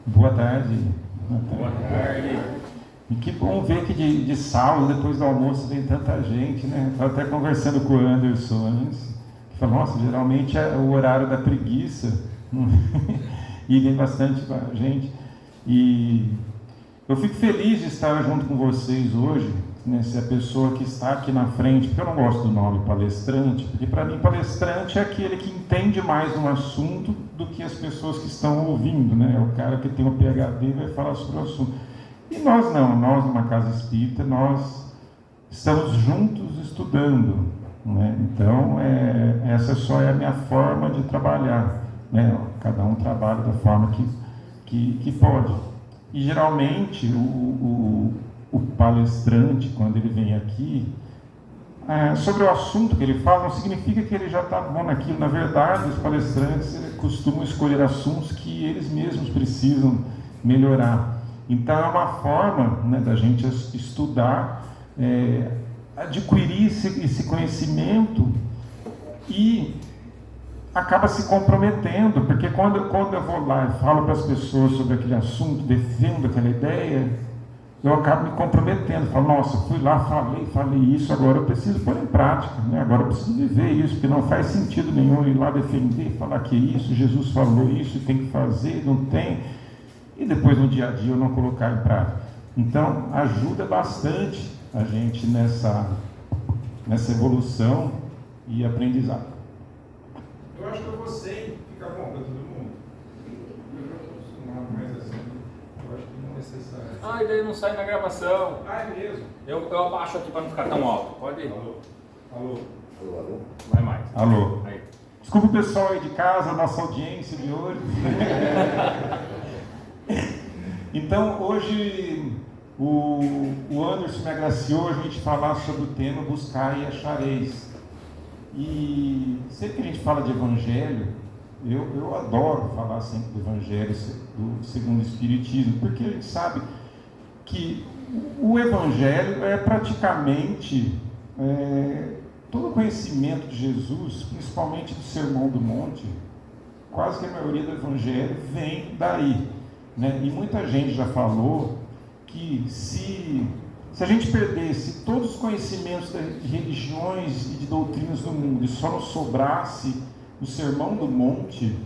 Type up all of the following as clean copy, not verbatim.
Boa tarde. Boa tarde. E que bom ver que de sábado, depois do almoço, vem tanta gente, né? Estava até conversando com o Anderson antes, que falou, nossa, geralmente é o horário da preguiça, e vem bastante gente. E eu fico feliz de estar junto com vocês hoje, né? Se a pessoa que está aqui na frente, porque eu não gosto do nome palestrante, porque para mim palestrante é aquele que entende mais um assunto do que as pessoas que estão ouvindo, né? É o cara que tem um PhD e vai falar sobre o assunto. E nós não, nós numa casa espírita, nós estamos juntos estudando, né? Então, essa só é a minha forma de trabalhar, né? Cada um trabalha da forma que pode. E geralmente o palestrante, quando ele vem aqui, sobre o assunto que ele fala, não significa que ele já está bom naquilo. Na verdade, os palestrantes costumam escolher assuntos que eles mesmos precisam melhorar. Então, é uma forma, né, da gente estudar, adquirir esse conhecimento e acaba se comprometendo, porque quando eu vou lá e falo para as pessoas sobre aquele assunto, defendo aquela ideia, eu acabo me comprometendo, falo, nossa, fui lá, falei isso, agora eu preciso pôr em prática, né? Agora eu preciso viver isso, porque não faz sentido nenhum ir lá defender, falar que isso, Jesus falou isso, tem que fazer, não tem, e depois no dia a dia eu não colocar em prática. Então, ajuda bastante a gente nessa evolução e aprendizado. Eu acho que eu vou sem, fica bom para todo mundo. Eu já estou acostumado, mas assim, eu acho que não é necessário. E daí não sai na gravação. É mesmo? Eu abaixo aqui para não ficar tão alto. Pode ir. Alô? Vai mais. Alô? Aí. Desculpa o pessoal aí de casa, nossa audiência de hoje. Então, hoje o Anderson me agraciou a gente falar sobre o tema Buscar e Achareis. E sempre que a gente fala de Evangelho, eu adoro falar sempre do Evangelho do segundo o Espiritismo, porque a gente sabe que o Evangelho é praticamente todo o conhecimento de Jesus, principalmente do Sermão do Monte, quase que a maioria do Evangelho vem daí, né? E muita gente já falou que se a gente perdesse todos os conhecimentos de religiões e de doutrinas do mundo e só nos sobrasse o Sermão do Monte,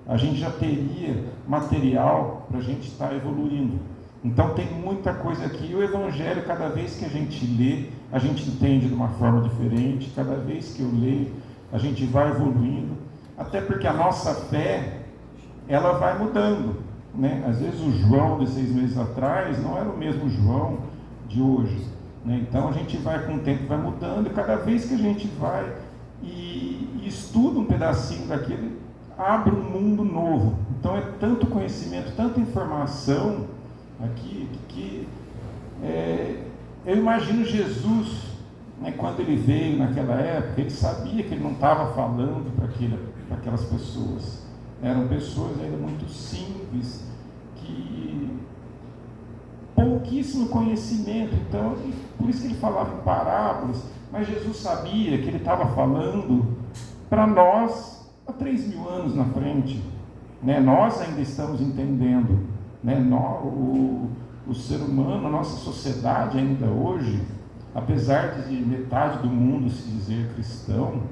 a gente já teria material para a gente estar evoluindo. Então tem muita coisa aqui. E o Evangelho, cada vez que a gente lê, a gente entende de uma forma diferente. Cada vez que eu leio, a gente vai evoluindo. Até porque a nossa fé, ela vai mudando, né? Às vezes o João de 6 meses atrás não era o mesmo João de hoje, né? Então a gente vai com o tempo, vai mudando, e cada vez que a gente vai e estuda um pedacinho daquele, abre um mundo novo. Então é tanto conhecimento, tanta informação aqui, que eu imagino Jesus, né, quando ele veio naquela época, ele sabia que ele não estava falando para aquelas pessoas. Eram pessoas ainda muito simples, que pouquíssimo conhecimento. Então, por isso que ele falava em parábolas, mas Jesus sabia que ele estava falando para nós há 3.000 anos na frente, né? Nós ainda estamos entendendo, né? O ser humano, a nossa sociedade ainda hoje, apesar de metade do mundo se dizer cristão,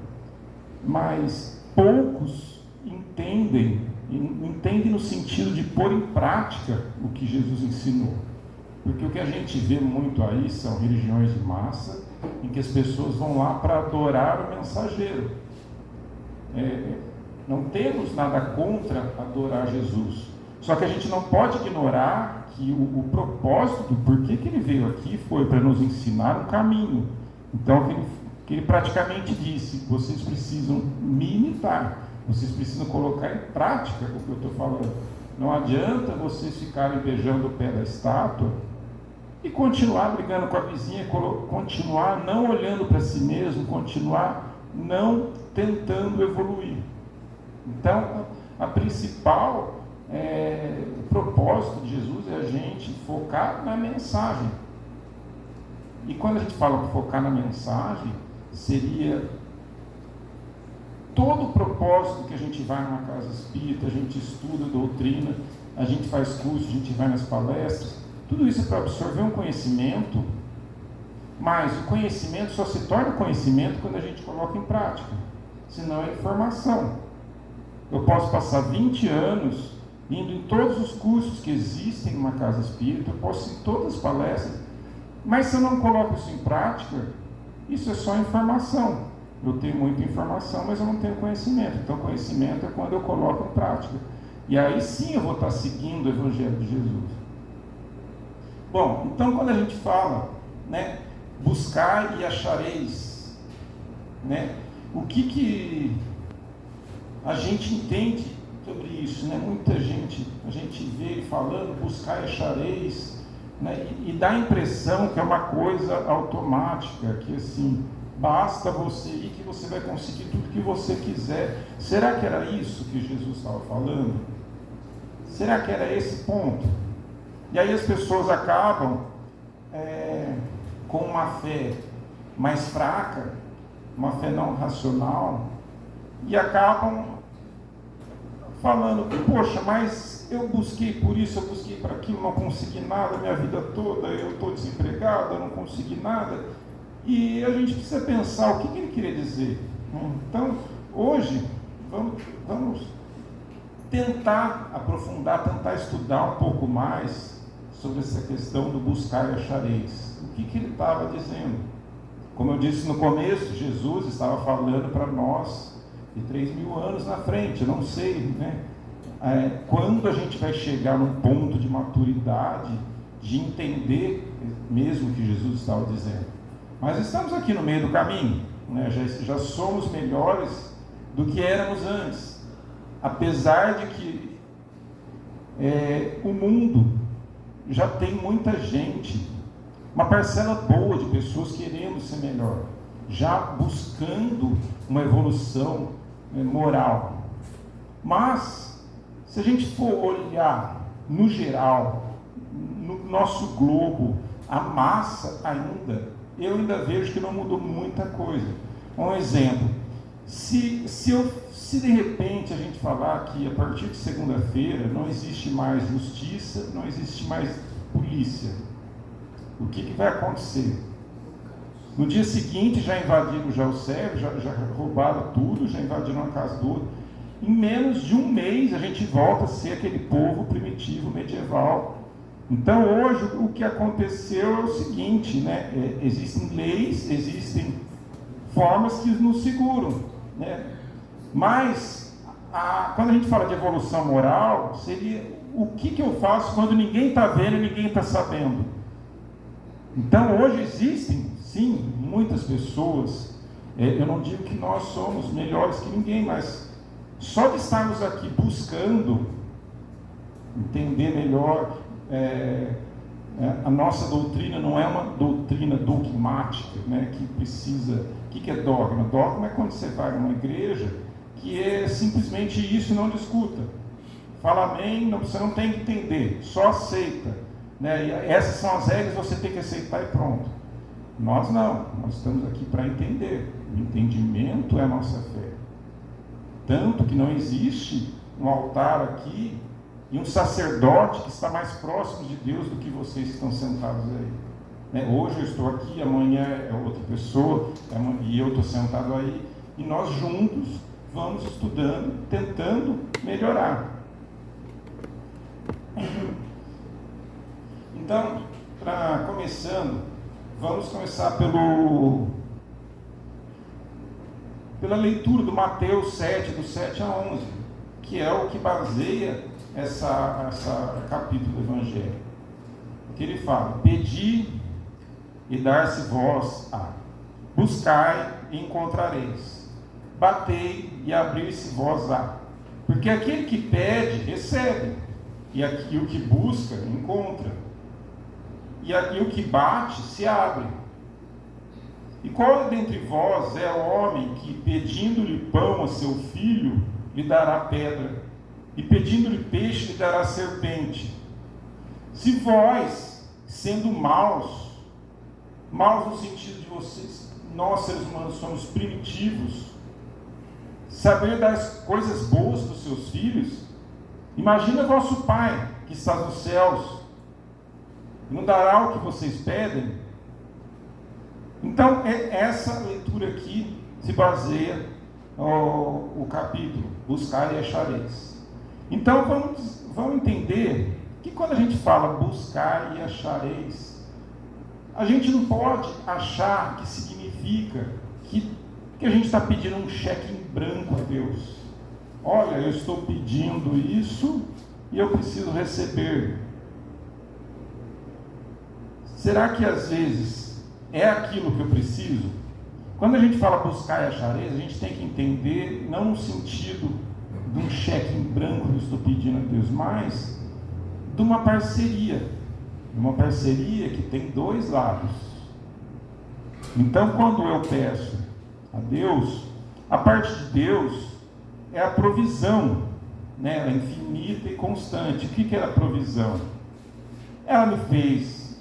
mas poucos entendem no sentido de pôr em prática o que Jesus ensinou. Porque o que a gente vê muito aí são religiões de massa, em que as pessoas vão lá para adorar o mensageiro. Não temos nada contra adorar Jesus. Só que a gente não pode ignorar que o propósito do porquê que ele veio aqui foi para nos ensinar um caminho. Então, que ele praticamente disse, vocês precisam me imitar, vocês precisam colocar em prática o que eu estou falando. Não adianta vocês ficarem beijando o pé da estátua e continuar brigando com a vizinha, continuar não olhando para si mesmo, continuar não tentando evoluir. Então, a principal o propósito de Jesus é a gente focar na mensagem. E quando a gente fala focar na mensagem, seria todo o propósito que a gente vai numa casa espírita, a gente estuda doutrina, a gente faz curso, a gente vai nas palestras, tudo isso é para absorver um conhecimento, mas o conhecimento só se torna conhecimento quando a gente coloca em prática, senão é informação. Eu posso passar 20 anos indo em todos os cursos que existem numa casa espírita, eu posso ir em todas as palestras, mas se eu não coloco isso em prática, isso é só informação. Eu tenho muita informação, mas eu não tenho conhecimento. Então, conhecimento é quando eu coloco em prática. E aí sim eu vou estar seguindo o Evangelho de Jesus. Bom, então quando a gente fala, né, buscar e achareis, né, o que a gente entende sobre isso, né? Muita gente, a gente vê falando, buscar e achareis, né, e dá a impressão que é uma coisa automática, que assim, basta você ir que você vai conseguir tudo que você quiser. Será que era isso que Jesus estava falando? Será que era esse ponto? E aí as pessoas acabam com uma fé mais fraca, uma fé não racional, e acabam falando, poxa, mas eu busquei por isso, eu busquei para aquilo, não consegui nada a minha vida toda, eu estou desempregado, eu não consegui nada. E a gente precisa pensar o que ele queria dizer. Então, hoje, vamos tentar aprofundar, tentar estudar um pouco mais sobre essa questão do buscar e achareis. O que ele estava dizendo? Como eu disse no começo, Jesus estava falando para nós de 3.000 anos na frente. Eu não sei, né, quando a gente vai chegar num ponto de maturidade, de entender mesmo o que Jesus estava dizendo. Mas estamos aqui no meio do caminho, né? Já somos melhores do que éramos antes, apesar de que o mundo já tem muita gente, uma parcela boa de pessoas querendo ser melhor, já buscando uma evolução moral. Mas, se a gente for olhar no geral, no nosso globo, a massa ainda, eu ainda vejo que não mudou muita coisa. Um exemplo, se de repente a gente falar que a partir de segunda-feira não existe mais justiça, não existe mais polícia, o que vai acontecer? No dia seguinte já invadiram já o SEB, já roubaram tudo, já invadiram a casa do outro. Em menos de um mês a gente volta a ser aquele povo primitivo, medieval. Então hoje o que aconteceu é o seguinte, né? Existem leis, existem formas que nos seguram, né? Mas quando a gente fala de evolução moral, seria o que eu faço quando ninguém está vendo e ninguém está sabendo. Então hoje existem, sim, muitas pessoas, eu não digo que nós somos melhores que ninguém, mas só de estarmos aqui buscando entender melhor, a nossa doutrina não é uma doutrina dogmática, né, que precisa... O que é dogma? Dogma é quando você vai numa igreja que é simplesmente isso e não discuta. Fala amém, você não tem que entender, só aceita, né? E essas são as regras, você tem que aceitar e pronto. Nós não, nós estamos aqui para entender. O entendimento é a nossa fé. Tanto que não existe um altar aqui e um sacerdote que está mais próximo de Deus do que vocês que estão sentados aí. Hoje eu estou aqui, amanhã é outra pessoa, e eu estou sentado aí, e nós juntos vamos estudando, tentando melhorar. Então, começando, vamos começar pela leitura do Mateus 7, do 7 a 11, que é o que baseia essa capítulo do Evangelho. Que ele fala: pedi e dar-se-vos-á, buscai e encontrareis, batei e abrir-se-vos-á, porque aquele que pede, recebe, e o que busca, encontra, e o que bate, se abre. E qual dentre vós é o homem que, pedindo-lhe pão a seu filho, lhe dará pedra, e pedindo-lhe peixe, lhe dará serpente? Se vós, sendo maus no sentido de vocês, nós seres humanos somos primitivos, saber das coisas boas para os seus filhos. Imagina vosso Pai que está nos céus, não dará o que vocês pedem? Então, essa leitura aqui se baseia no capítulo, buscar e achareis. Então, vamos entender que quando a gente fala buscar e achareis, a gente não pode achar que significa que a gente está pedindo um cheque em branco a Deus. Olha, eu estou pedindo isso e eu preciso receber. Será que às vezes é aquilo que eu preciso? Quando a gente fala buscar e achareis, a gente tem que entender, não no sentido de um cheque em branco que eu estou pedindo a Deus, mas de uma parceria. Uma parceria que tem dois lados. Então, quando eu peço a Deus, a parte de Deus é a provisão, né? Ela é infinita e constante. O que é a provisão? Ela me fez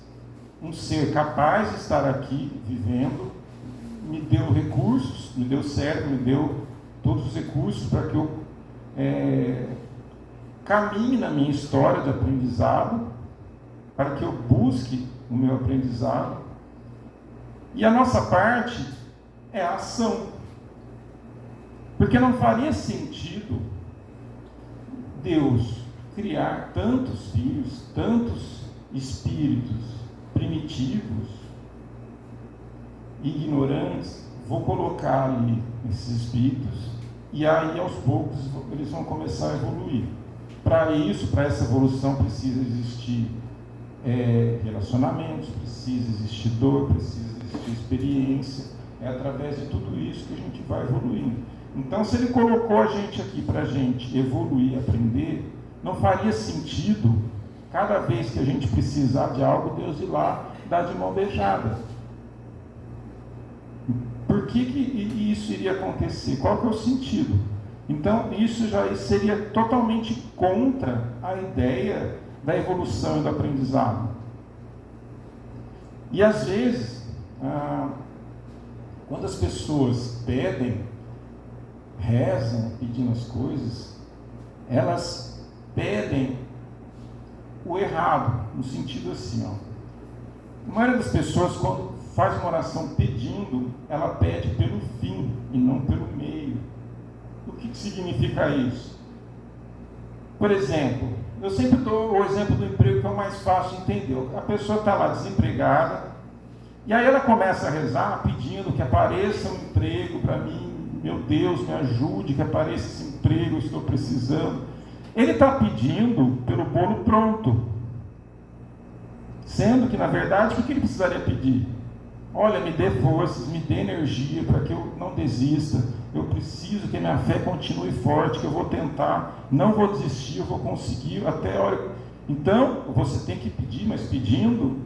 um ser capaz de estar aqui vivendo, me deu recursos, me deu cérebro, me deu todos os recursos para que eu caminhe na minha história de aprendizado, para que eu busque o meu aprendizado. E a nossa parte é a ação. Porque não faria sentido Deus criar tantos filhos, tantos espíritos primitivos, ignorantes. Vou colocar ali esses espíritos e aí aos poucos eles vão começar a evoluir. Para isso, para essa evolução, precisa existir relacionamentos, precisa existir dor, precisa existir experiência. É através de tudo isso que a gente vai evoluindo. Então, se ele colocou a gente aqui para a gente evoluir, aprender, não faria sentido, cada vez que a gente precisar de algo, Deus ir lá dar de mão beijada. Por que isso iria acontecer? Qual que é o sentido? Então, isso já seria totalmente contra a ideia da evolução e do aprendizado. E às vezes, quando as pessoas pedem, rezam pedindo as coisas, elas pedem o errado, no sentido assim, a maioria das pessoas, quando faz uma oração pedindo, ela pede pelo fim e não pelo meio. O que significa isso? Por exemplo, eu sempre dou o exemplo do emprego, que é o mais fácil de entender. A pessoa está lá desempregada, e aí ela começa a rezar pedindo que apareça um emprego para mim. Meu Deus, me ajude, que apareça esse emprego, eu estou precisando. Ele está pedindo pelo bolo pronto. Sendo que, na verdade, o que ele precisaria pedir? Olha, me dê forças, me dê energia para que eu não desista. Eu preciso que a minha fé continue forte, que eu vou tentar, não vou desistir, eu vou conseguir até a hora. Então, você tem que pedir, mas pedindo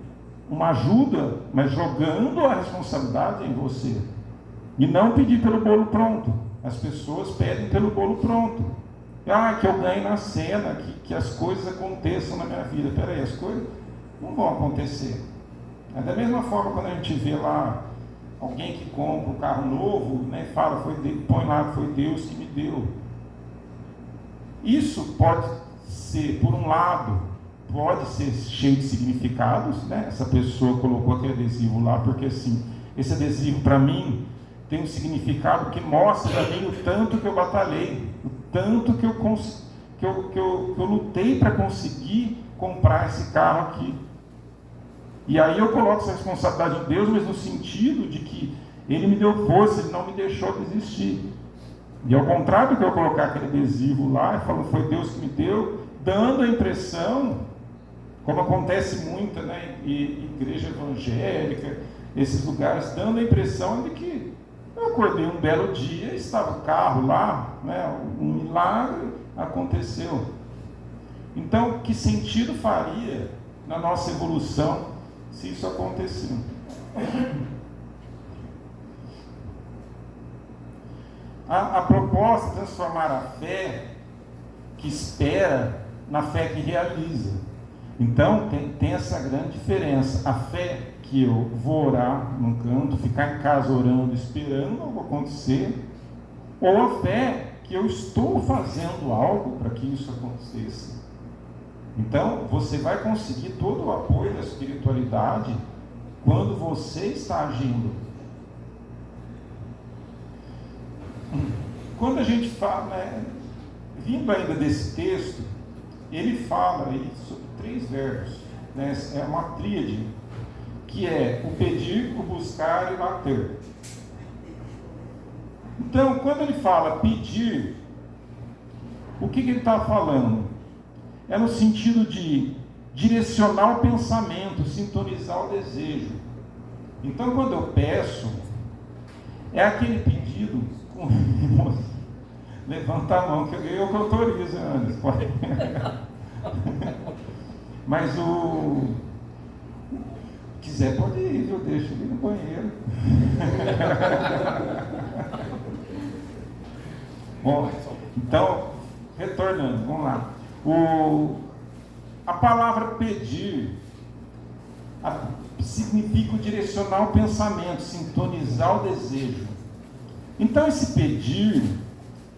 uma ajuda, mas jogando a responsabilidade em você. E não pedir pelo bolo pronto. As pessoas pedem pelo bolo pronto. Que eu ganhe na cena, que as coisas aconteçam na minha vida. Peraí, as coisas não vão acontecer. É da mesma forma quando a gente vê lá alguém que compra um carro novo, né, fala, põe lá, foi Deus que me deu. Isso pode ser, por um lado, pode ser cheio de significados, né? Essa pessoa colocou aquele adesivo lá, porque assim, esse adesivo para mim tem um significado que mostra para mim o tanto que eu batalhei, o tanto que eu lutei para conseguir comprar esse carro aqui. E aí eu coloco essa responsabilidade em Deus, mas no sentido de que Ele me deu força, Ele não me deixou desistir. E ao contrário do que eu colocar aquele adesivo lá, falando foi Deus que me deu, dando a impressão, como acontece muito, né, em igreja evangélica, esses lugares, dando a impressão de que eu acordei um belo dia, estava o carro lá, né, um milagre aconteceu. Então, que sentido faria na nossa evolução se isso acontecer? A proposta é transformar a fé que espera na fé que realiza. Então, tem essa grande diferença. A fé que eu vou orar num canto, ficar em casa orando, esperando algo acontecer, ou a fé que eu estou fazendo algo para que isso aconteça. Então, você vai conseguir todo o apoio da espiritualidade quando você está agindo. Quando a gente fala, vindo ainda desse texto, ele fala aí sobre 3 verbos, né? É uma tríade, que é o pedir, o buscar e o bater. Então, quando ele fala pedir, o que ele está falando? É no sentido de direcionar o pensamento, sintonizar o desejo. Então, quando eu peço, é aquele pedido com... Levanta a mão, que eu que autorizo, Anderson. Pode... Mas quiser pode ir, eu deixo ele no banheiro. Bom, então, retornando, vamos lá. A palavra pedir significa direcionar o pensamento, sintonizar o desejo. Então, esse pedir,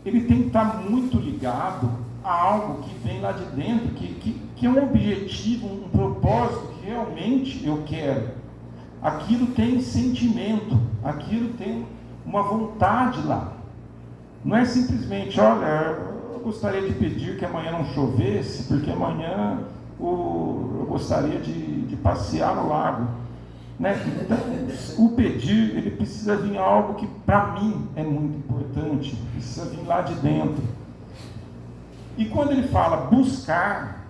ele tem que estar muito ligado a algo que vem lá de dentro, que é um objetivo, um propósito que realmente eu quero. Aquilo tem sentimento, aquilo tem uma vontade lá. Não é simplesmente, olha, eu gostaria de pedir que amanhã não chovesse, porque amanhã eu gostaria de passear no lago. Né? Então, o pedir, ele precisa vir algo que para mim é muito importante, precisa vir lá de dentro. E quando ele fala buscar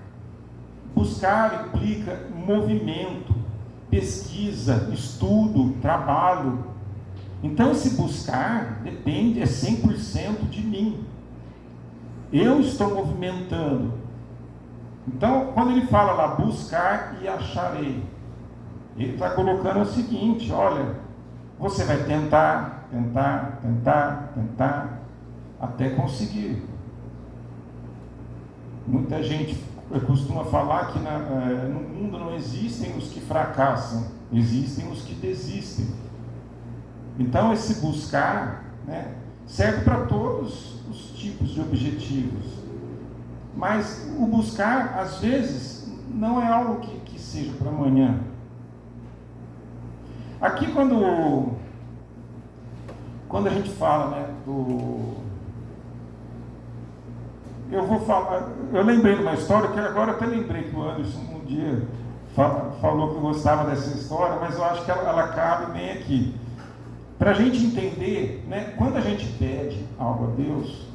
implica movimento, pesquisa, estudo, trabalho. Então esse buscar depende, é 100% de mim. Eu estou movimentando. Então, quando ele fala lá, buscar e acharei, ele está colocando o seguinte, olha, você vai tentar, até conseguir. Muita gente costuma falar que no mundo não existem os que fracassam, existem os que desistem. Então, esse buscar, né, serve para todos os tipos de objetivos. Mas o buscar, às vezes, não é algo que seja para amanhã. Aqui, quando a gente fala, né, eu lembrei de uma história que agora eu até lembrei que o Anderson um dia falou que gostava dessa história, mas eu acho que ela cabe bem aqui. Para a gente entender, né, quando a gente pede algo a Deus,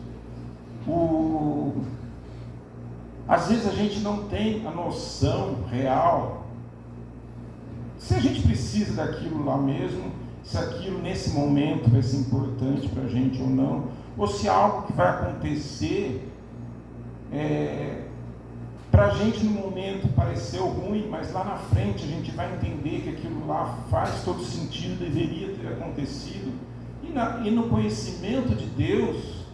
às vezes a gente não tem a noção real se a gente precisa daquilo lá mesmo, se aquilo nesse momento vai ser importante para a gente ou não, ou se algo que vai acontecer para a gente no momento pareceu ruim, mas lá na frente a gente vai entender que aquilo lá faz todo sentido, deveria ter acontecido. E no conhecimento de Deus,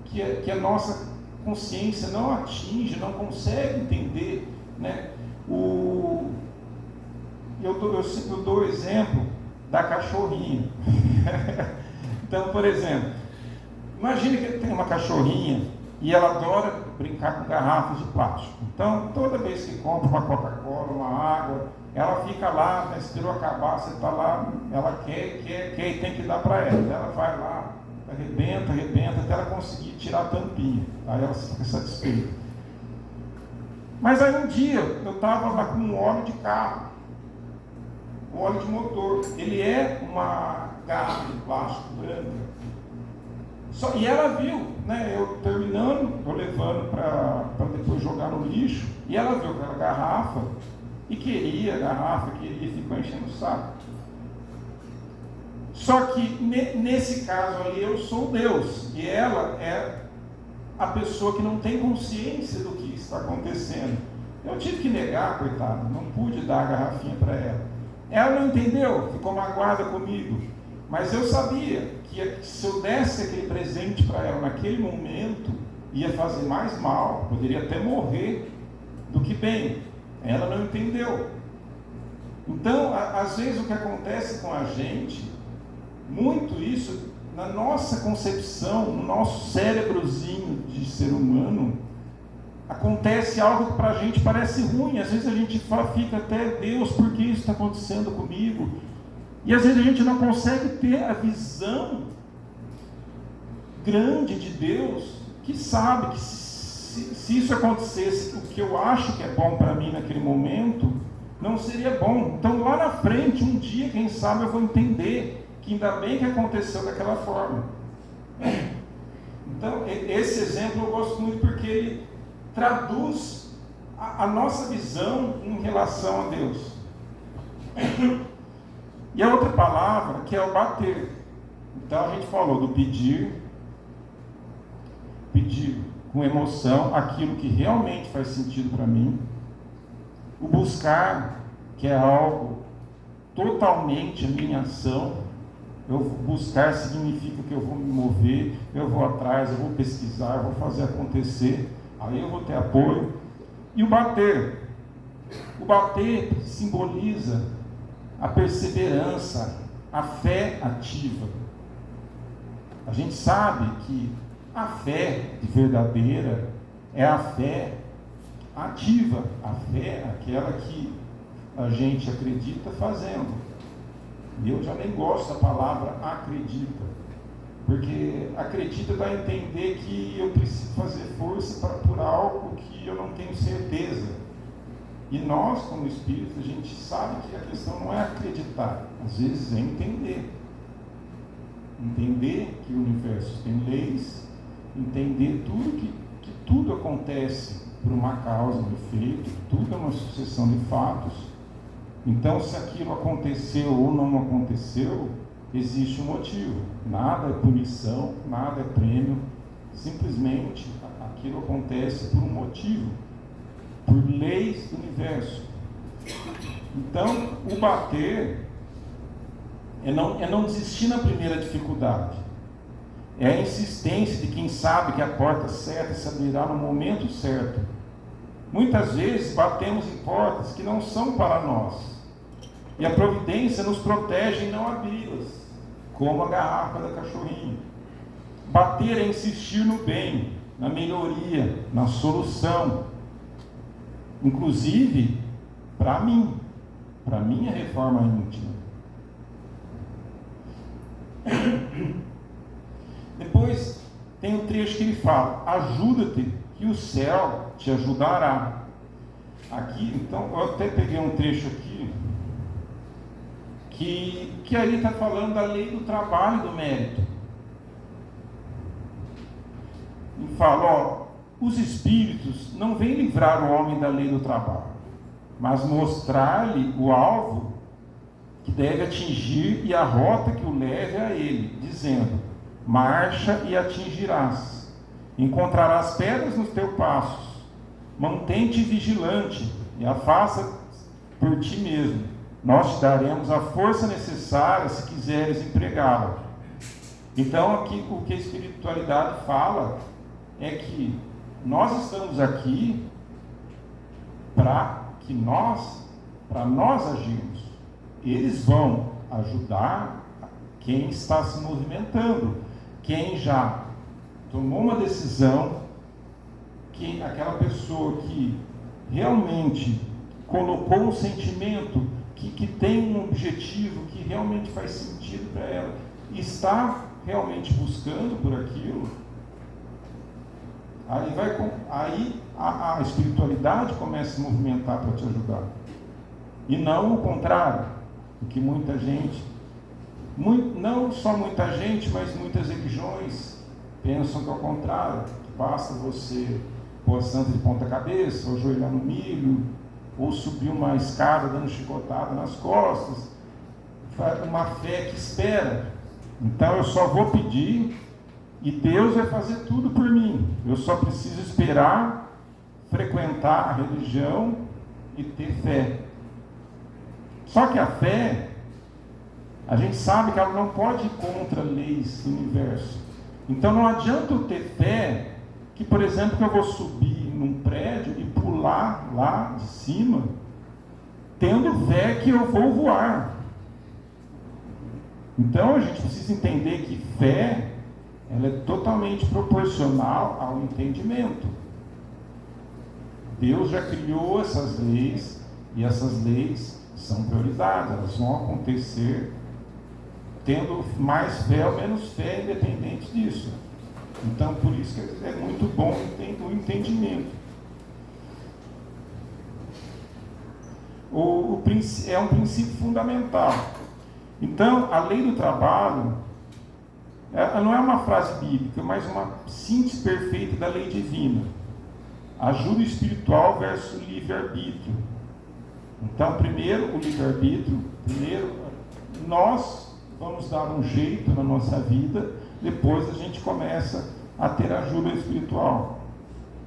que a nossa consciência não atinge, não consegue entender, né? Eu dou o exemplo da cachorrinha. Então, por exemplo, imagine que tem uma cachorrinha e ela adora brincar com garrafas de plástico. Então, toda vez que compra uma Coca-Cola, uma água, ela fica lá, né, esperou acabar, você está lá, ela quer e tem que dar para ela. Ela vai lá, arrebenta, até ela conseguir tirar a tampinha. Aí ela fica satisfeita. Mas aí um dia, eu estava lá com um óleo de carro, um óleo de motor. Ele é uma garrafa de plástico branca. E ela viu, né, eu terminando, eu levando para depois jogar no lixo, e ela viu aquela garrafa, e queria a garrafa, e ficou enchendo o saco. Só que nesse caso ali eu sou Deus, e ela é a pessoa que não tem consciência do que está acontecendo. Eu tive que negar, coitada, não pude dar a garrafinha para ela. Ela não entendeu, ficou magoada comigo, mas eu sabia que se eu desse aquele presente para ela naquele momento, ia fazer mais mal, poderia até morrer do que bem. Ela não entendeu. Então, às vezes o que acontece com a gente, muito isso na nossa concepção, no nosso cérebrozinho de ser humano, acontece algo que para a gente parece ruim. Às vezes a gente fica até, Deus, por que isso está acontecendo comigo? E às vezes a gente não consegue ter a visão grande de Deus, que sabe que se isso acontecesse, o que eu acho que é bom para mim naquele momento, não seria bom. Então lá na frente, um dia, quem sabe, eu vou entender que ainda bem que aconteceu daquela forma. Então, esse exemplo eu gosto muito porque ele traduz a nossa visão em relação a Deus. E a outra palavra, que é o bater. Então a gente falou do pedir com emoção aquilo que realmente faz sentido para mim. O buscar, que é algo totalmente a minha ação. Eu buscar significa que eu vou me mover, eu vou atrás, eu vou pesquisar, eu vou fazer acontecer, aí eu vou ter apoio. E o bater simboliza a perseverança, a fé ativa. A gente sabe que a fé verdadeira é a fé ativa, a fé aquela que a gente acredita fazendo. E eu já nem gosto da palavra acredita, porque acredita dá a entender que eu preciso fazer força por algo que eu não tenho certeza. E nós, como espírito, a gente sabe que a questão não é acreditar, às vezes é entender. Entender que o universo tem leis, entender que tudo acontece por uma causa, um efeito, tudo é uma sucessão de fatos. Então, se aquilo aconteceu ou não aconteceu, existe um motivo. Nada é punição, nada é prêmio. Simplesmente aquilo acontece por um motivo, por leis do universo. Então, o bater é não desistir na primeira dificuldade. É a insistência de quem sabe que a porta certa se abrirá no momento certo. Muitas vezes batemos em portas que não são para nós. E a providência nos protege em não abri-las, como a garrafa da cachorrinha. Bater é insistir no bem, na melhoria, na solução. Inclusive, para minha reforma íntima. Depois tem o trecho que ele fala: ajuda-te, que o céu te ajudará. Aqui, então, eu até peguei um trecho aqui, que aí está falando da lei do trabalho e do mérito. E fala, os espíritos não vêm livrar o homem da lei do trabalho, mas mostrar-lhe o alvo que deve atingir e a rota que o leve a ele, dizendo: marcha e atingirás, encontrarás pedras nos teus passos, mantém-te vigilante e afasta por ti mesmo. Nós te daremos a força necessária se quiseres empregá-la. Então, aqui o que a espiritualidade fala é que nós estamos aqui para nós agirmos. Eles vão ajudar quem está se movimentando, quem já tomou uma decisão, aquela pessoa que realmente colocou um sentimento, que tem um objetivo, que realmente faz sentido para ela, e está realmente buscando por aquilo. Aí a espiritualidade começa a se movimentar para te ajudar. E não o contrário, o que muita gente, não só muita gente, mas muitas religiões pensam que é o contrário, que basta você pôr a santa de ponta cabeça, ou ajoelhar no milho, ou subir uma escada dando chicotada nas costas, uma fé que espera. Então eu só vou pedir e Deus vai fazer tudo por mim. Eu só preciso esperar, frequentar a religião e ter fé. Só que a fé, a gente sabe que ela não pode ir contra leis do universo. Então não adianta eu ter fé que, por exemplo, que eu vou subir num prédio e pular lá de cima, tendo fé que eu vou voar. Então a gente precisa entender que fé, ela é totalmente proporcional ao entendimento. Deus já criou essas leis, e essas leis são prioridades, elas vão acontecer tendo mais fé ou menos fé, independente disso. Então, por isso que é muito bom o entendimento. É um princípio fundamental. Então, a lei do trabalho, ela não é uma frase bíblica, mas uma síntese perfeita da lei divina. Ajuda espiritual versus livre-arbítrio. Então, primeiro o livre-arbítrio, primeiro nós vamos dar um jeito na nossa vida, depois a gente começa a ter ajuda espiritual.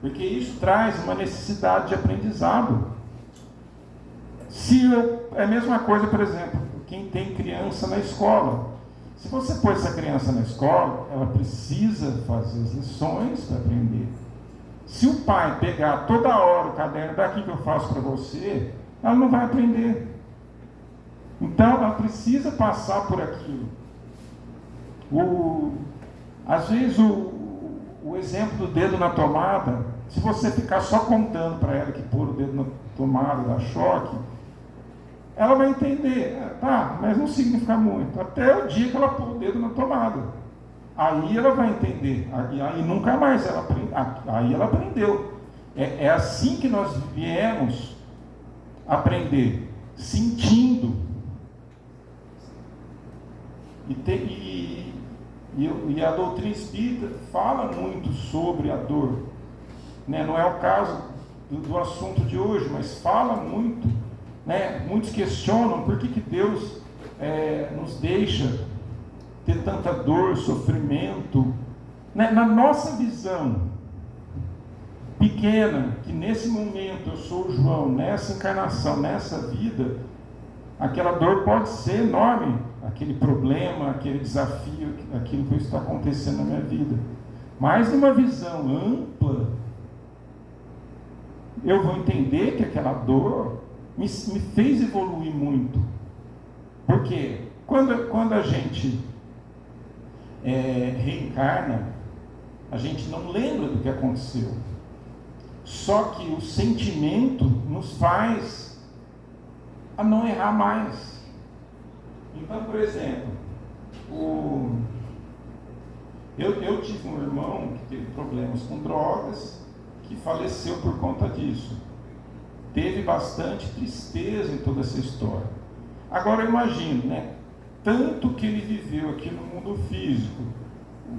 Porque isso traz uma necessidade de aprendizado. É a mesma coisa, por exemplo, quem tem criança na escola. Se você pôr essa criança na escola, ela precisa fazer as lições para aprender. Se o pai pegar toda hora o caderno daqui que eu faço para você, ela não vai aprender. Então, ela precisa passar por aquilo. Às vezes, o exemplo do dedo na tomada, se você ficar só contando para ela que pôr o dedo na tomada dá choque, ela vai entender, tá, mas não significa muito, até o dia que ela pôr o dedo na tomada. Aí ela vai entender, aí nunca mais ela aprende, aí ela aprendeu. É assim que nós viemos aprender, sentindo. E a doutrina espírita fala muito sobre a dor, né? Não é o caso do assunto de hoje, mas fala muito, né? Muitos questionam por que Deus nos deixa ter tanta dor, sofrimento, né? Na nossa visão pequena, que nesse momento eu sou o João, nessa encarnação, nessa vida, aquela dor pode ser enorme, aquele problema, aquele desafio, aquilo que está acontecendo na minha vida. Mas numa visão ampla, eu vou entender que aquela dor me fez evoluir muito. Porque quando a gente reencarna, a gente não lembra do que aconteceu. Só que o sentimento nos faz a não errar mais. Então, por exemplo, eu tive um irmão que teve problemas com drogas, que faleceu por conta disso. Teve bastante tristeza em toda essa história. Agora eu imagino, né? Tanto que ele viveu aqui no mundo físico,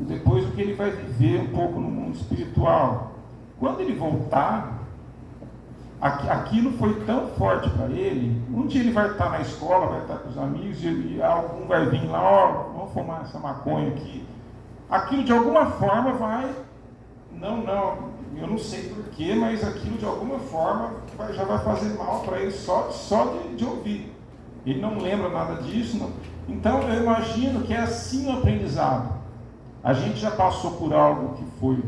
depois o que ele vai viver um pouco no mundo espiritual. Quando ele voltar, aquilo foi tão forte para ele. Um dia ele vai estar na escola, vai estar com os amigos, e algum vai vir lá, vamos fumar essa maconha aqui. Aquilo de alguma forma vai, eu não sei porquê, mas aquilo de alguma forma já vai fazer mal para ele só de ouvir. Ele não lembra nada disso. Não. Então eu imagino que é assim o aprendizado. A gente já passou por algo que foi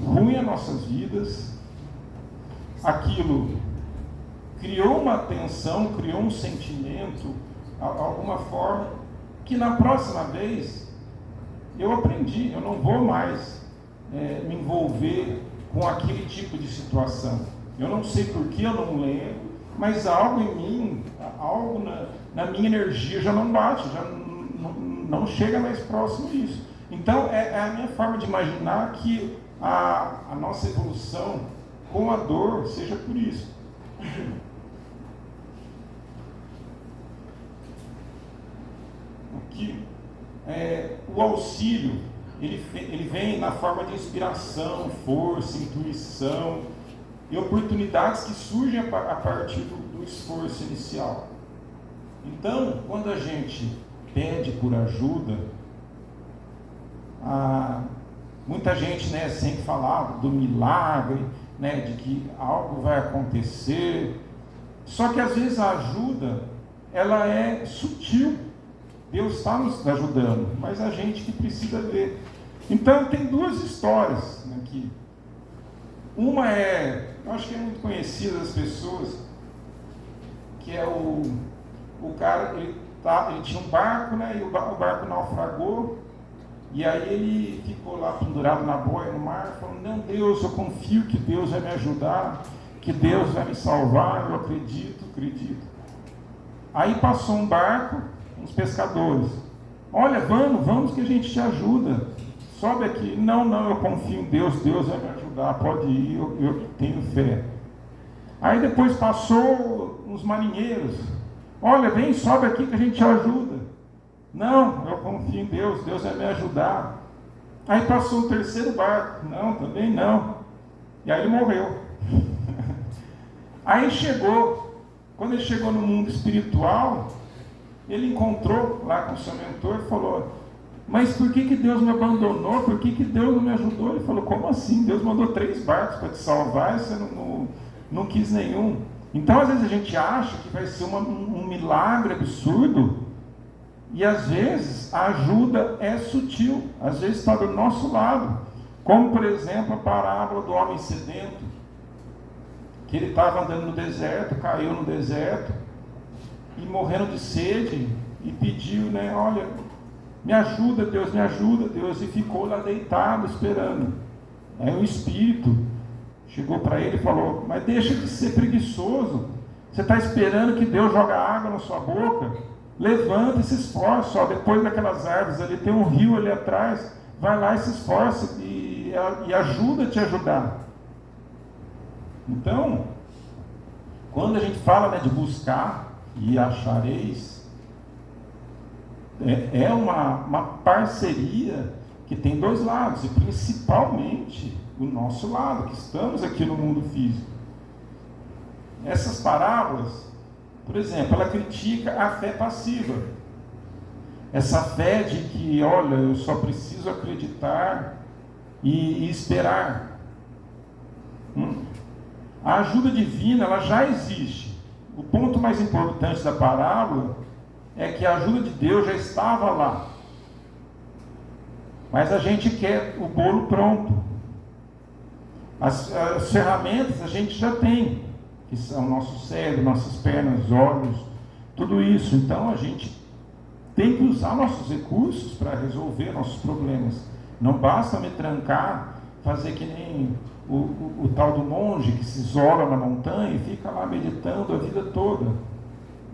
ruim em nossas vidas, aquilo criou uma tensão, criou um sentimento, alguma forma, que na próxima vez eu aprendi, eu não vou mais me envolver com aquele tipo de situação. Eu não sei porquê, eu não lembro, mas algo em mim, algo na minha energia já não bate, já não chega mais próximo disso. Então é a minha forma de imaginar que a nossa evolução com a dor seja por isso. Aqui, o auxílio, ele vem na forma de inspiração, força, intuição e oportunidades que surgem a partir do esforço inicial. Então, quando a gente pede por ajuda, muita gente, né, sempre falava do milagre, né, de que algo vai acontecer. Só que às vezes a ajuda, ela é sutil. Deus está nos ajudando, mas a gente que precisa ver. Então tem duas histórias aqui. Uma eu acho que é muito conhecida das pessoas, que é o cara, ele ele tinha um barco, né? E o barco naufragou. E aí ele ficou lá pendurado na boia no mar, falando: não, Deus, eu confio que Deus vai me ajudar, que Deus vai me salvar, eu acredito. Aí passou um barco, uns pescadores: olha, vamos que a gente te ajuda, sobe aqui. Não, eu confio em Deus, Deus vai me ajudar, pode ir, eu tenho fé. Aí depois passou uns marinheiros: olha, vem, sobe aqui que a gente te ajuda. Não, eu confio em Deus, Deus vai me ajudar. Aí passou o terceiro barco: não, também não. E aí ele morreu. Aí quando ele chegou no mundo espiritual, ele encontrou lá com o seu mentor e falou: mas por que Deus me abandonou? Por que Deus não me ajudou? Ele falou: como assim? Deus mandou 3 barcos para te salvar e você não quis nenhum. Então às vezes a gente acha que vai ser um milagre absurdo, e às vezes a ajuda é sutil, às vezes está do nosso lado, como por exemplo a parábola do homem sedento, que ele estava andando no deserto, caiu no deserto e morrendo de sede e pediu, né, olha, me ajuda Deus, e ficou lá deitado esperando. Aí o Espírito chegou para ele e falou: mas deixa de ser preguiçoso, você está esperando que Deus jogue água na sua boca? Levanta e se esforça, ó, depois daquelas árvores ali tem um rio ali atrás, vai lá e se esforça e ajuda a te ajudar. Então, quando a gente fala, né, de buscar e achareis, é uma parceria que tem 2 lados, e principalmente o nosso lado, que estamos aqui no mundo físico. Essas parábolas, por exemplo, ela critica a fé passiva. Essa fé de que, olha, eu só preciso acreditar e esperar. A ajuda divina, ela já existe. O ponto mais importante da parábola é que a ajuda de Deus já estava lá. Mas a gente quer o bolo pronto. As ferramentas a gente já tem, que são nosso cérebro, nossas pernas, olhos, tudo isso. Então a gente tem que usar nossos recursos para resolver nossos problemas. Não basta me trancar, fazer que nem o tal do monge que se isola na montanha e fica lá meditando a vida toda.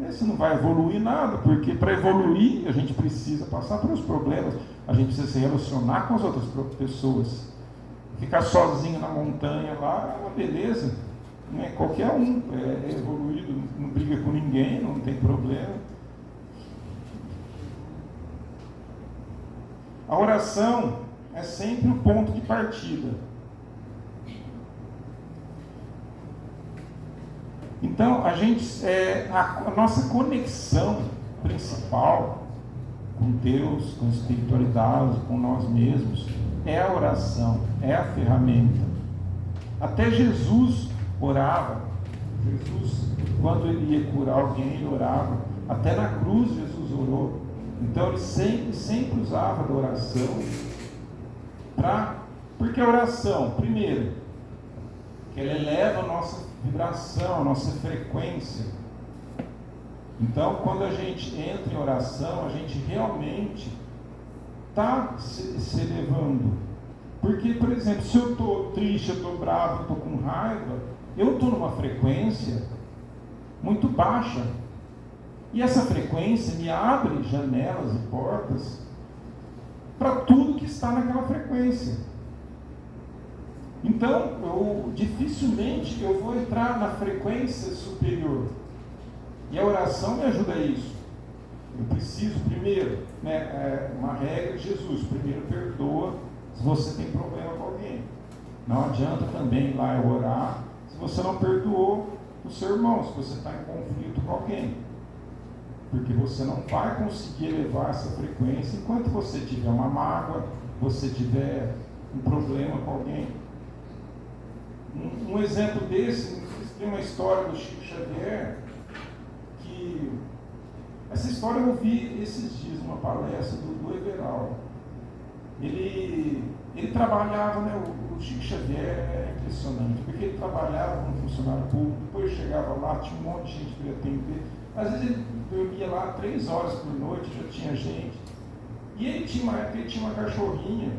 Esse não vai evoluir nada, porque para evoluir a gente precisa passar pelos problemas, a gente precisa se relacionar com as outras pessoas. Ficar sozinho na montanha lá é uma beleza. Não é qualquer um é evoluído, não briga com ninguém, não tem problema. A oração é sempre o ponto de partida. Então, a nossa conexão principal com Deus, com a espiritualidade, com nós mesmos, é a oração, é a ferramenta. Até Jesus orava. Jesus, quando ele ia curar alguém, ele orava. Até na cruz Jesus orou. Então ele sempre usava da oração porque a oração, primeiro, que ela eleva a nossa vibração, a nossa frequência. Então quando a gente entra em oração, a gente realmente está se elevando. Porque, por exemplo, se eu estou triste, eu estou bravo, eu estou com raiva, eu estou numa frequência muito baixa. E essa frequência me abre janelas e portas para tudo que está naquela frequência. Então, dificilmente eu vou entrar na frequência superior. E a oração me ajuda a isso. Eu preciso, primeiro, uma regra de Jesus: primeiro perdoa se você tem problema com alguém. Não adianta também ir lá eu orar se você não perdoou o seu irmão, se você está em conflito com alguém. Porque você não vai conseguir elevar essa frequência enquanto você tiver uma mágoa, você tiver um problema com alguém. Um exemplo desse, tem uma história do Chico Xavier, que essa história eu ouvi esses dias numa palestra do Everaldo. Ele Ele trabalhava, né, o Chico Xavier é impressionante, porque ele trabalhava como funcionário público, depois chegava lá, tinha um monte de gente que ia atender. Às vezes ele dormia lá 3 horas por noite, já tinha gente. E ele tinha uma época, ele tinha uma cachorrinha,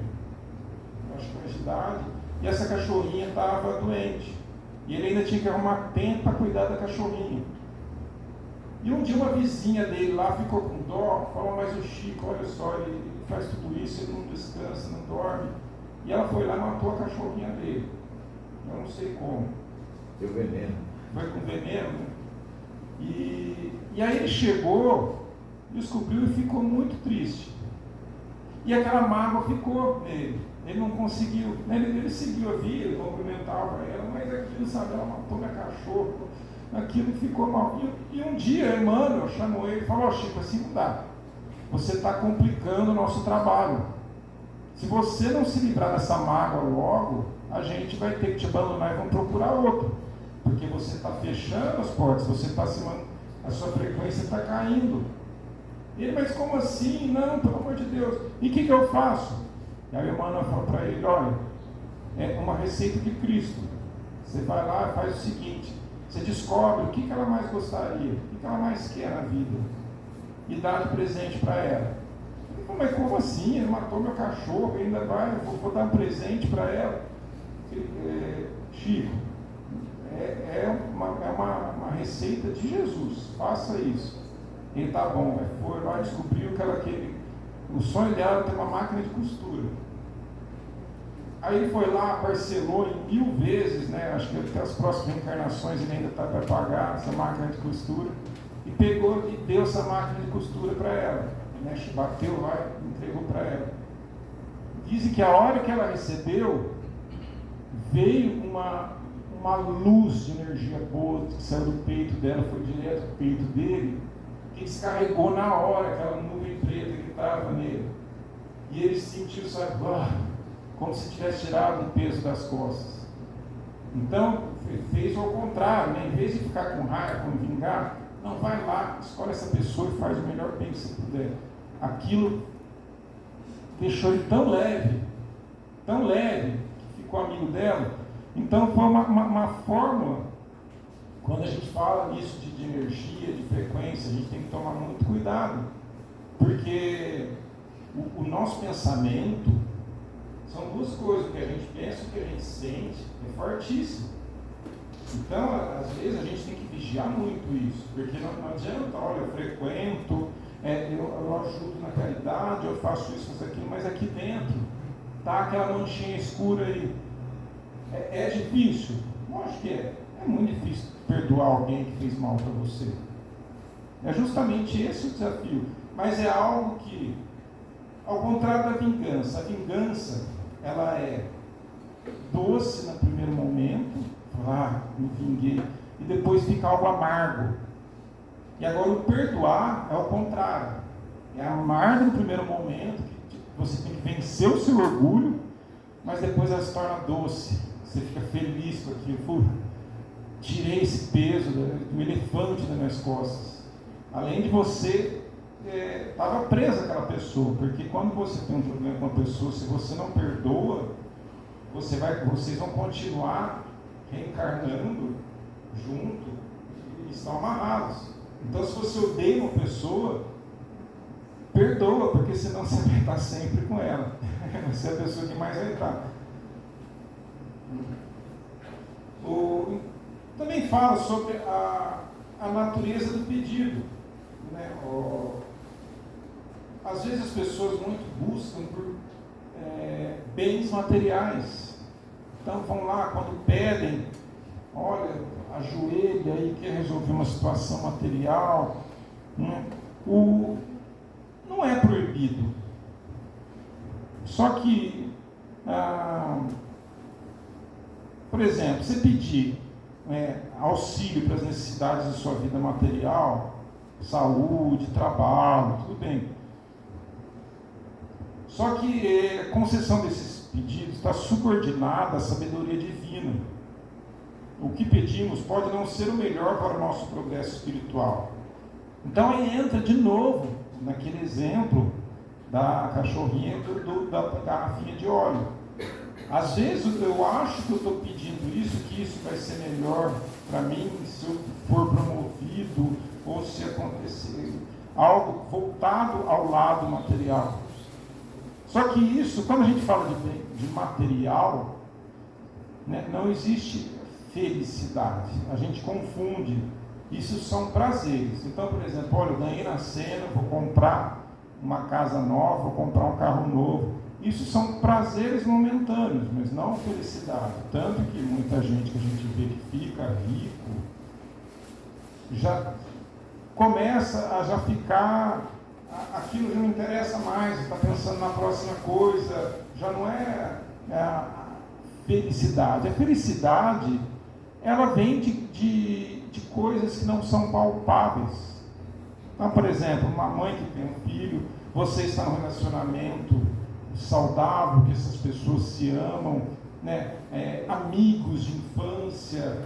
acho que mais de idade, e essa cachorrinha estava doente. E ele ainda tinha que arrumar tempo para cuidar da cachorrinha. E um dia uma vizinha dele lá ficou com dó, falou, mas o Chico, olha só, ele faz tudo isso, ele não descansa, não dorme. E ela foi lá e matou a cachorrinha dele. Eu não sei como. Deu veneno. Foi com veneno, né? E aí ele chegou, descobriu e ficou muito triste. E aquela mágoa ficou nele. Ele não conseguiu, ele seguiu a vida, ele cumprimentava ela, mas aquilo, sabe, ela matou minha cachorra, aquilo ficou mal. E um dia, Emmanuel chamou ele e falou, Chico, assim não dá. Você está complicando o nosso trabalho. Se você não se livrar dessa mágoa logo, a gente vai ter que te abandonar e vamos procurar outro. Porque você está fechando as portas, a sua frequência está caindo. Ele, mas como assim? Não, pelo amor de Deus. E o que eu faço? E aí o Emmanuel falou para ele, olha, é uma receita de Cristo. Você vai lá e faz o seguinte, você descobre o que ela mais gostaria, o que ela mais quer na vida, e dá de presente para ela. Ele falou, mas como assim? Ele matou meu cachorro, ainda vou dar um presente para ela. Chico, é uma receita de Jesus, faça isso. Ele tá bom, foi lá e descobriu que ela queria. O sonho dela era ter uma máquina de costura. Aí ele foi lá, parcelou em 1000 vezes, né? Acho que até as próximas reencarnações ele ainda vai pagar essa máquina de costura. E pegou e deu essa máquina de costura para ela. Né? Bateu lá e entregou para ela. Dizem que a hora que ela recebeu, veio uma luz de energia boa que saiu do peito dela, foi direto do peito dele, que descarregou na hora aquela nuvem preta que estava nele. E ele sentiu, sabe, como se tivesse tirado um peso das costas. Então, fez ao contrário, né? Em vez de ficar com raiva, com vingar, não, vai lá, escolhe essa pessoa e faz o melhor bem que você puder. Aquilo deixou ele tão leve, que ficou amigo dela. Então, foi uma fórmula. Quando a gente fala nisso de energia, de frequência, a gente tem que tomar muito cuidado, porque o nosso pensamento são duas coisas, o que a gente pensa e o que a gente sente é fortíssimo. Então, às vezes, a gente tem que vigiar muito isso, porque não adianta, olha, eu frequento, eu ajudo na caridade, eu faço isso, faço aquilo, mas aqui dentro está aquela manchinha escura aí. É difícil? Lógico que é. É muito difícil perdoar alguém que fez mal para você. É justamente esse o desafio. Mas é algo que, ao contrário da vingança, a vingança, ela é doce no primeiro momento, me vinguei, e depois fica algo amargo. E agora o perdoar é o contrário. É amargo no primeiro momento, que você tem que vencer o seu orgulho, mas depois ela se torna doce. Você fica feliz com aquilo. Tirei esse peso do elefante das minhas costas. Além de você estava presa aquela pessoa, porque quando você tem um problema com uma pessoa, se você não perdoa, vocês vão continuar reencarnando junto e estão amarrados. Então, se você odeia uma pessoa, perdoa, porque senão você vai estar sempre com ela. Você é a pessoa que mais vai estar. Também fala sobre a natureza do pedido. Né? Às vezes as pessoas muito buscam por bens materiais. Então vão lá, quando pedem, olha, ajoelha aí, quer resolver uma situação material. Né? Não é proibido. Só que, por exemplo, você pedir auxílio para as necessidades da sua vida material, saúde, trabalho, tudo bem. Só que a concessão desses pedidos está subordinada à sabedoria divina. O que pedimos pode não ser o melhor para o nosso progresso espiritual. Então aí entra de novo naquele exemplo da cachorrinha da garrafinha de óleo. Às vezes eu acho que eu estou pedindo isso, que isso vai ser melhor para mim se eu for promovido ou se acontecer algo voltado ao lado material. Só que isso, quando a gente fala de material, né, não existe felicidade. A gente confunde. Isso são prazeres. Então, por exemplo, olha, eu ganhei na cena, vou comprar uma casa nova, vou comprar um carro novo. Isso são prazeres momentâneos, mas não felicidade. Tanto que muita gente que a gente vê que fica rico, já começa a já ficar, aquilo já não interessa mais, está pensando na próxima coisa, já não é a felicidade. A felicidade, ela vem de coisas que não são palpáveis. Então, por exemplo, uma mãe que tem um filho, você está num relacionamento saudável, que essas pessoas se amam, né? Amigos de infância,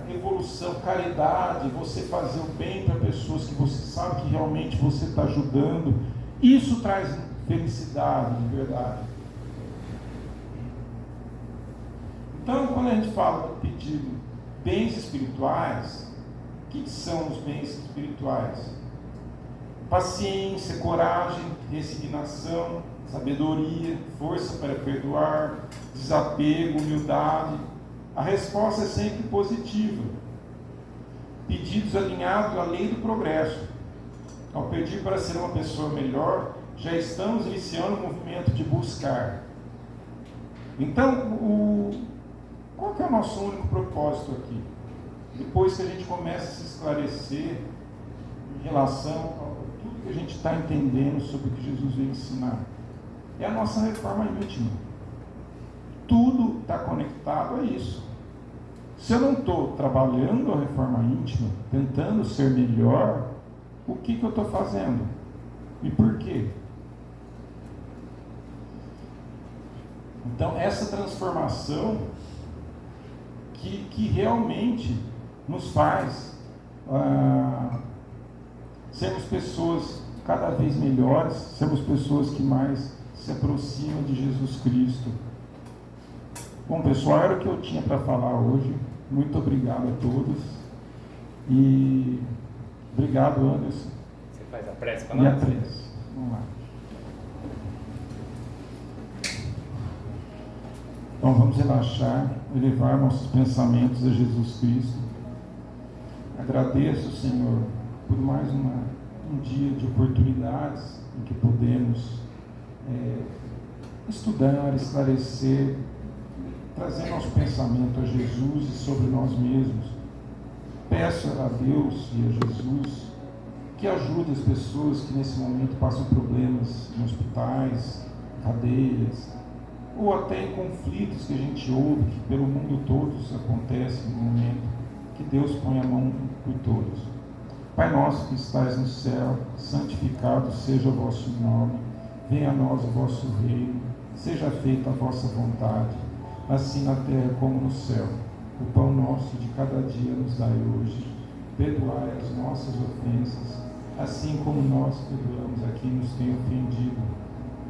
evolução, caridade, você fazer o bem para pessoas que você sabe que realmente você está ajudando, isso traz felicidade de verdade. Então, quando a gente fala do pedido bens espirituais, o que são os bens espirituais? Paciência, coragem, resignação, sabedoria, força para perdoar, desapego, humildade. A resposta é sempre positiva. Pedidos alinhados à lei do progresso. Ao pedir para ser uma pessoa melhor, já estamos iniciando o movimento de buscar. Então, qual que é o nosso único propósito aqui? Depois que a gente começa a se esclarecer em relação a tudo que a gente está entendendo sobre o que Jesus veio ensinar, é a nossa reforma íntima. Tudo está conectado a isso. Se eu não estou trabalhando a reforma íntima, tentando ser melhor, o que eu estou fazendo? E por quê? Então, essa transformação que realmente nos faz sermos pessoas cada vez melhores, sermos pessoas que mais se aproximam de Jesus Cristo. Bom, pessoal, era o que eu tinha para falar hoje. Muito obrigado a todos. E obrigado, Anderson. Você faz a prece para nós? E a nós? prece. Vamos lá. Então vamos relaxar, elevar nossos pensamentos a Jesus Cristo. Agradeço, Senhor, por mais um dia de oportunidades em que podemos estudar, esclarecer, trazer nosso pensamento a Jesus e sobre nós mesmos. Peço a Deus e a Jesus que ajude as pessoas que nesse momento passam problemas em hospitais, cadeias, ou até em conflitos que a gente ouve, que pelo mundo todos acontecem no momento, que Deus põe a mão por todos. Pai nosso que estais no céu, santificado seja o vosso nome, venha a nós o vosso reino, seja feita a vossa vontade, assim na terra como no céu. O pão nosso de cada dia nos dai hoje, perdoai as nossas ofensas, assim como nós perdoamos a quem nos tem ofendido.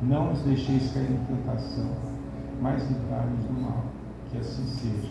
Não nos deixeis cair em tentação, mas livrai-nos do mal, que assim seja.